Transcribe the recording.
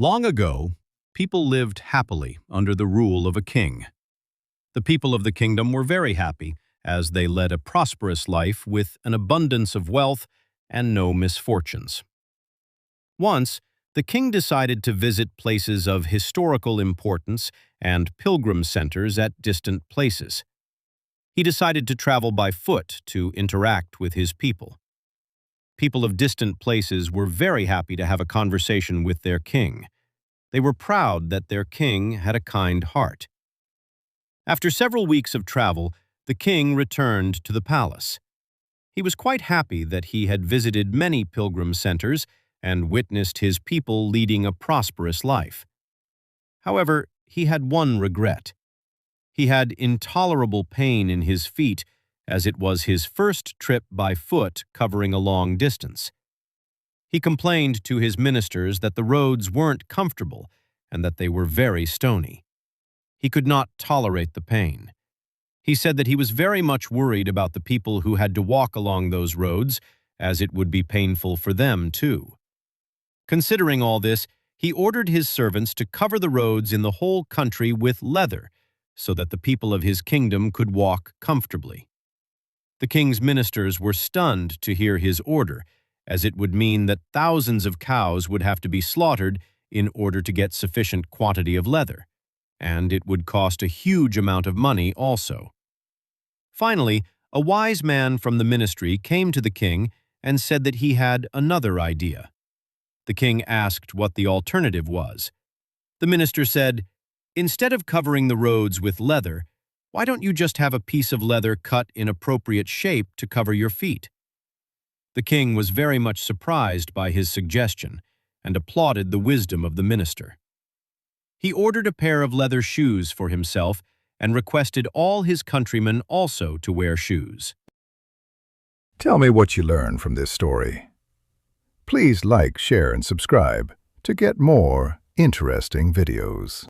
Long ago, people lived happily under the rule of a king. The people of the kingdom were very happy, as they led a prosperous life with an abundance of wealth and no misfortunes. Once, the king decided to visit places of historical importance and pilgrim centers at distant places. He decided to travel by foot to interact with his people. People of distant places were very happy to have a conversation with their king. They were proud that their king had a kind heart. After several weeks of travel, the king returned to the palace. He was quite happy that he had visited many pilgrim centers and witnessed his people leading a prosperous life. However, he had one regret. He had intolerable pain in his feet, as it was his first trip by foot covering a long distance. He complained to his ministers that the roads weren't comfortable and that they were very stony. He could not tolerate the pain. He said that he was very much worried about the people who had to walk along those roads, as it would be painful for them too. Considering all this, he ordered his servants to cover the roads in the whole country with leather, so that the people of his kingdom could walk comfortably. The king's ministers were stunned to hear his order, as it would mean that thousands of cows would have to be slaughtered in order to get sufficient quantity of leather, and it would cost a huge amount of money also. Finally, a wise man from the ministry came to the king and said that he had another idea. The king asked what the alternative was. The minister said, "Instead of covering the roads with leather, why don't you just have a piece of leather cut in appropriate shape to cover your feet?" The king was very much surprised by his suggestion and applauded the wisdom of the minister. He ordered a pair of leather shoes for himself and requested all his countrymen also to wear shoes. Tell me what you learned from this story. Please like, share, and subscribe to get more interesting videos.